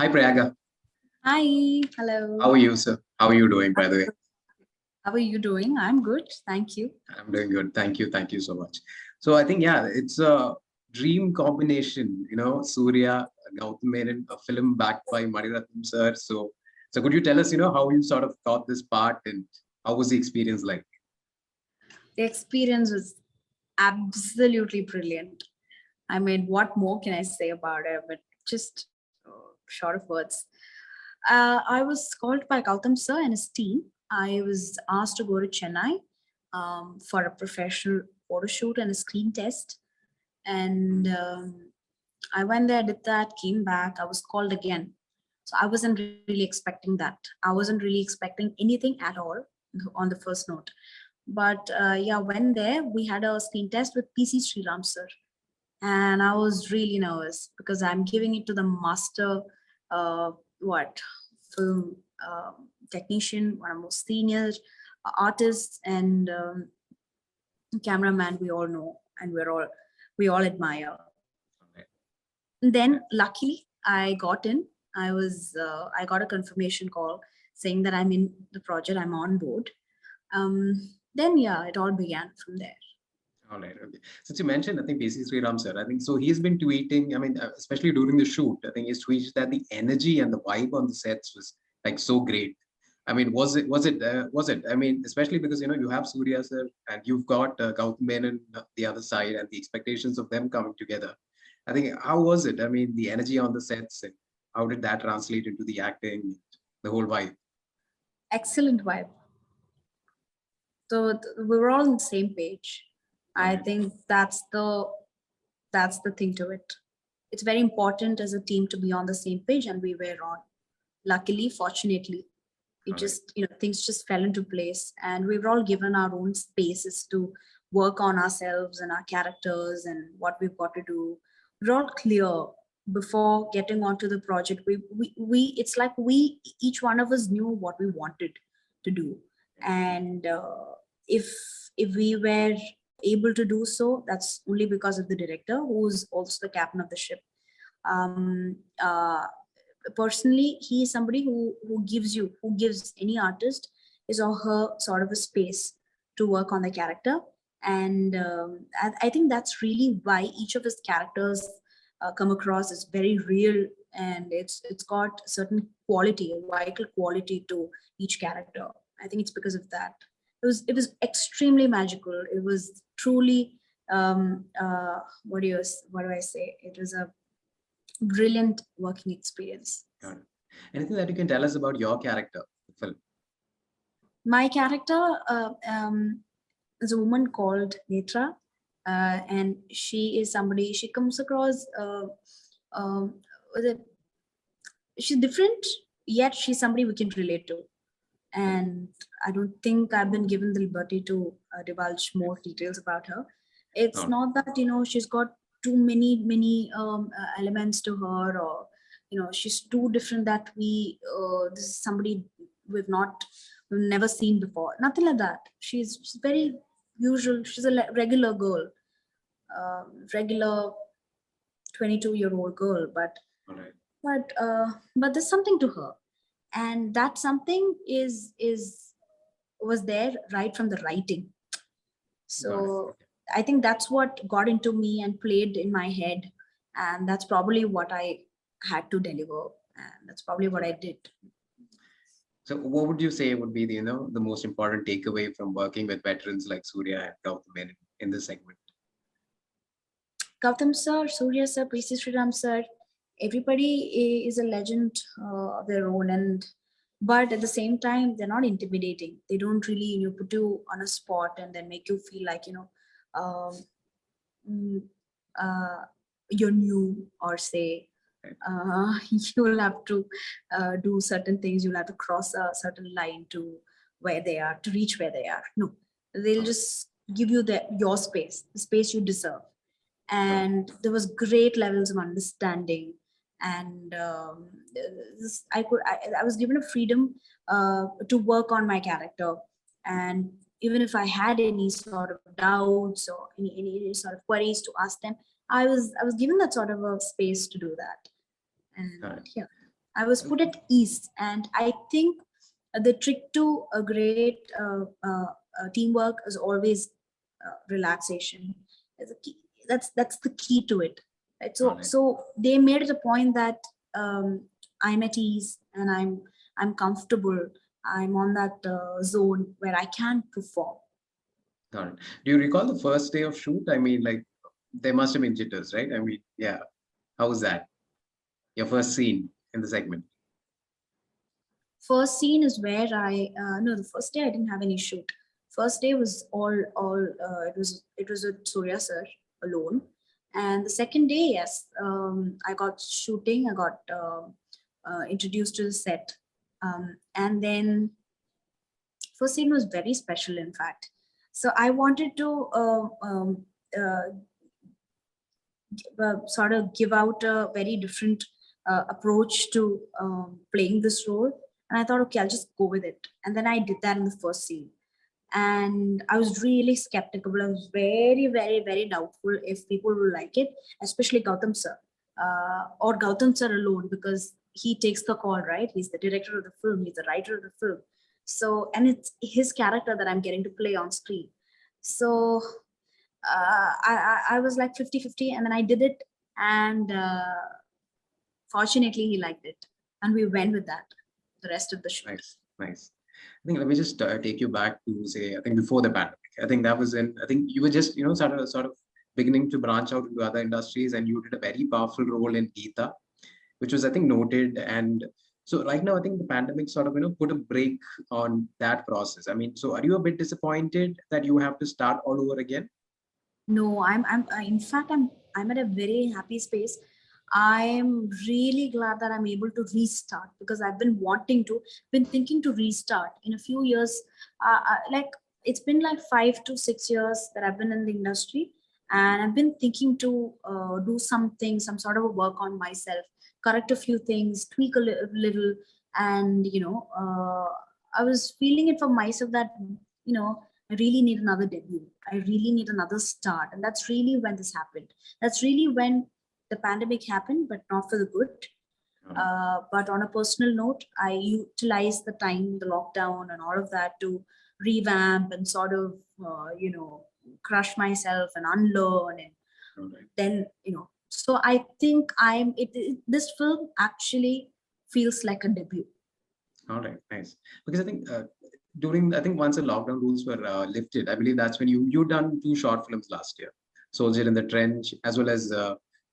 Hi, Prayaga. Hi, How hello. are you, sir? How are you doing, by the way? How are you doing? I'm good, thank you. I'm doing good. Thank you. Thank you so much. So I think, yeah, it's a dream combination, Suriya Gautham Menon, a film backed by Ratnam sir. So could you tell us, how you sort of got this part and how was the experience like? The experience was absolutely brilliant. I mean, what more can I say about it? But just short of words. I was called by Gautam sir and his team. I was asked to go to Chennai for a professional photo shoot and a screen test. And I went there, did that, came back. I was called again. So I wasn't really expecting that. I wasn't really expecting anything at all on the first note. But yeah, when there, we had a screen test with PC Sreeram sir. And I was really nervous because I'm giving it to the master, what, film technician, one of the most senior artists and cameraman we all know and we all admire. Then luckily I got in. I got a confirmation call saying that I'm in the project, I'm on board. Then yeah, it all began from there. All right. Okay. Since you mentioned, I think PC Sreeram sir, I think so he's been tweeting, I mean, especially during the shoot, I think he's tweeted that the energy and the vibe on the sets was like so great. I mean, I mean, especially because, you have Surya sir and you've got Gautam Menon the other side and the expectations of them coming together. I think, how was it? I mean, the energy on the sets, and how did that translate into the acting, the whole vibe? Excellent vibe. So we were all on the same page. I think that's the thing to it. It's very important as a team to be on the same page, and we were on. Luckily, fortunately, it just things just fell into place, and we were all given our own spaces to work on ourselves and our characters and what we've got to do. We're all clear before getting onto the project. We it's like we each one of us knew what we wanted to do, and if if we were able to do so, that's only because of the director, who's also the captain of the ship. um, uh, Personally, he is somebody who gives any artist his or her sort of a space to work on the character. And I think that's really why each of his characters come across as very real, and it's got a certain quality, a vital quality to each character. I think it's because of that. It was extremely magical. It was truly what do I say? It was a brilliant working experience. Got it. Anything that you can tell us about your character, the film? My character is a woman called Netra, and she is somebody. She comes across. With a- she's different, yet she's somebody we can relate to. And I don't think I've been given the liberty to divulge more details about her. It's not that she's got too many elements to her, or she's too different that this is somebody we've never seen before. Nothing like that. She's very usual. She's a regular girl, regular 22-year-old girl, but but there's something to her, and that something was there right from the writing. So I think that's what got into me and played in my head, and that's probably what I had to deliver, and that's probably what I did. So what would you say would be the most important takeaway from working with veterans like Surya and Gautam Menon in this segment? Gautam sir, Surya sir, PC Sreeram sir, everybody is a legend of their own, and but at the same time they're not intimidating. They don't really put you on a spot and then make you feel like um, mm, you're new, or say you'll have to do certain things. You'll have to cross a certain line to where they are, to reach where they are. No, they'll just give you your space, the space you deserve. And there was great levels of understanding, and I was given a freedom to work on my character. And even if I had any sort of doubts or any sort of queries to ask them, I was given that sort of a space to do that. And yeah. I was put at ease, and I think the trick to a great teamwork is always relaxation. Is a key. That's the key to it. Right? All So right. so they made it a point that I'm at ease and I'm comfortable. I'm on that zone where I can perform. Got it. Do you recall the first day of shoot? I mean, like, there must have been jitters, right? I mean, yeah. How was that? Your first scene in the segment? First scene is where I no, the first day I didn't have any shoot. First day was all it was with Surya sir alone, and the second day, yes, I got shooting. I got introduced to the set, and then first scene was very special, in fact. So I wanted to uh, sort of give out a very different approach to playing this role. And I thought, okay, I'll just go with it. And then I did that in the first scene. And I was really skeptical. I was very, very, very doubtful if people will like it, especially Gautham sir or Gautham sir alone, because he takes the call, right? He's the director of the film, he's the writer of the film. So, and it's his character that I'm getting to play on screen. So I was like 50-50, and then I did it, and fortunately he liked it, and we went with that the rest of the shoot. Nice, nice. I think let me just take you back to, say, I think before the pandemic. I think that was in, I think you were just, sort of beginning to branch out into other industries, and you did a very powerful role in Geeta, which was, I think, noted. And so right now, I think the pandemic sort of, put a break on that process. I mean, so are you a bit disappointed that you have to start all over again? No, in fact, I'm at a very happy space. I'm really glad that I'm able to restart, because I've been thinking to restart in a few years. Like, it's been like 5 to 6 years that I've been in the industry, and I've been thinking to do something, some sort of a work on myself, correct a few things, tweak a little, and I was feeling it for myself that you know I really need another debut. I really need another start. And that's really when this happened. That's really when the pandemic happened, but not for the good. But on a personal note, I utilized the time, the lockdown, and all of that to revamp and sort of, crush myself and unlearn. And All then, so I think this film actually feels like a debut. All right, nice. Because I think I think once the lockdown rules were lifted, I believe that's when you done 2 short films last year, Soldier in the Trench, as well as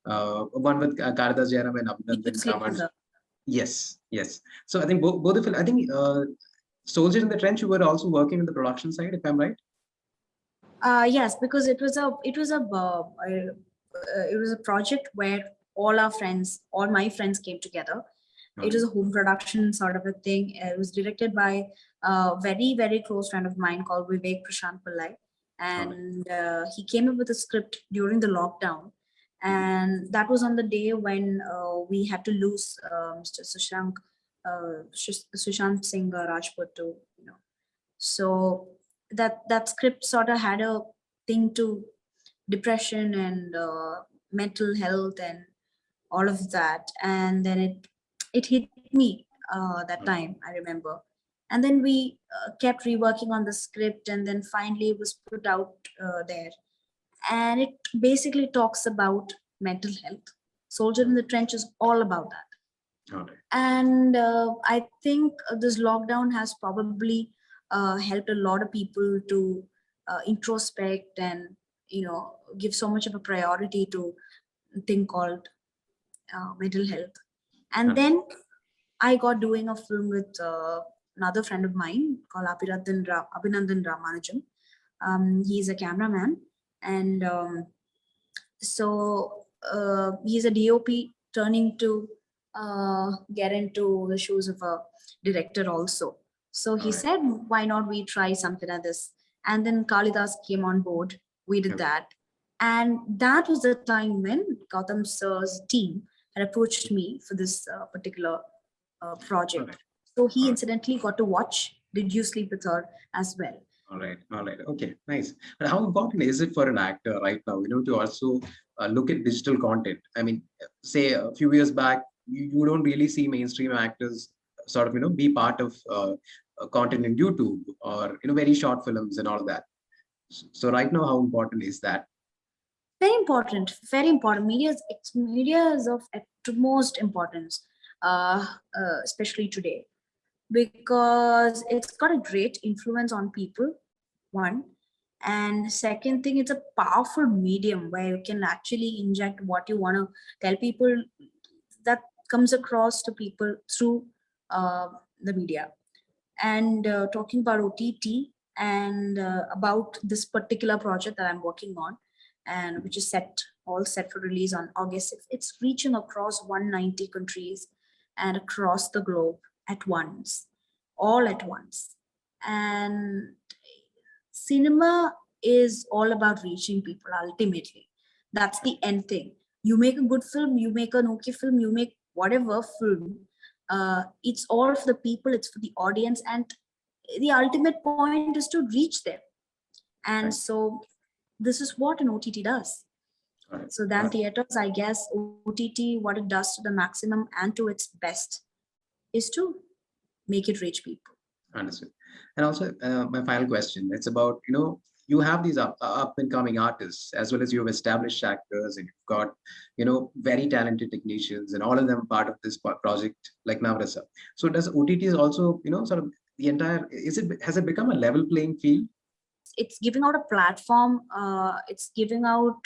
one with Karidas Jairam and Abhinandan Raman. Yes, yes. So I think both of them. I think Soldier in the Trench, you were also working in the production side, if I'm right. Yes, because it was a project where all my friends came together. It was a home production sort of a thing. It was directed by a very, very close friend of mine called Vivek Prashant Pillai. And he came up with a script during the lockdown. And that was on the day when we had to lose Mr. Sushant Singh Rajput to, so that script sort of had a thing to depression and mental health and all of that. And then it hit me that time, I remember. And then we kept reworking on the script, and then finally it was put out there. And it basically talks about mental health. Soldier in the Trench is all about that. All right. And I think this lockdown has probably helped a lot of people to introspect and give so much of a priority to a thing called mental health. And then I got doing a film with another friend of mine called Abhinandan Ramanujam. He's a cameraman, and so he's a DOP turning to get into the shoes of a director also. So he said, why not we try something like this? And then Kalidas came on board. We did that. And that was the time when Gautham sir's team had approached me for this particular project. So he incidentally got to watch Did You Sleep With Her as well. All right. Okay, nice. But how important is it for an actor right now, to also look at digital content? I mean, say a few years back, you don't really see mainstream actors sort of, be part of content in YouTube or, very short films and all of that. So right now, how important is that? Very important, very important. Media is of utmost importance, especially today, because it's got a great influence on people, one. And second thing, it's a powerful medium where you can actually inject what you want to tell people, that comes across to people through the media. And talking about OTT and about this particular project that I'm working on, and which is all set for release on August 6th. It's reaching across 190 countries and across the globe at once, all at once. And cinema is all about reaching people ultimately. That's the end thing. You make a good film, you make an okay film, you make whatever film. It's all for the people, it's for the audience, and the ultimate point is to reach them. And so this is what an OTT does. So than theaters, I guess OTT, what it does to the maximum and to its best is to make it reach people. Understood. And also, my final question, it's about, you have these up and coming artists, as well as you have established actors, and you've got, very talented technicians, and all of them part of this project like Navarasa. So does OTT is also, sort of the entire, has it become a level playing field? It's giving out a platform. It's giving out,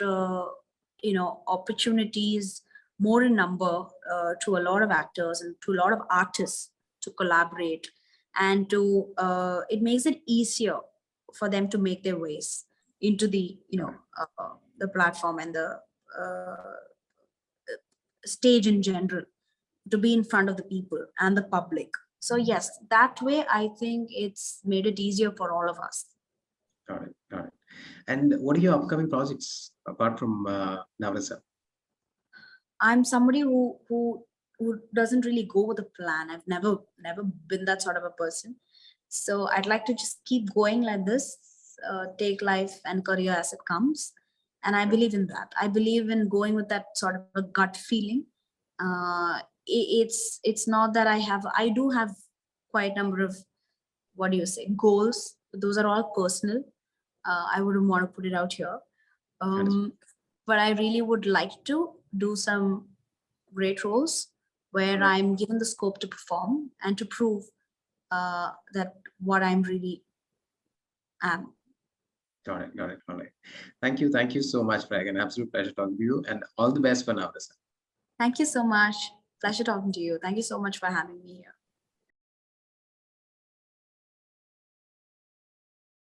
opportunities more in number to a lot of actors and to a lot of artists to collaborate, and to it makes it easier for them to make their ways into the the platform and the stage in general, to be in front of the people and the public. So yes, that way I think it's made it easier for all of us. Got it. Got it. And what are your upcoming projects apart from Navarasa? I'm somebody who doesn't really go with a plan. I've never been that sort of a person. So I'd like to just keep going like this, take life and career as it comes. And I believe in that. I believe in going with that sort of a gut feeling. It's not that I do have quite a number of, what do you say, goals. Those are all personal. I wouldn't want to put it out here. But I really would like to do some great roles where I'm given the scope to perform and to prove that what I'm really am. Got it. Got it. All right. Thank you. Thank you so much, Prayaga. An absolute pleasure talking to you, and all the best for Navarasa. Thank you so much. Pleasure talking to you. Thank you so much for having me here.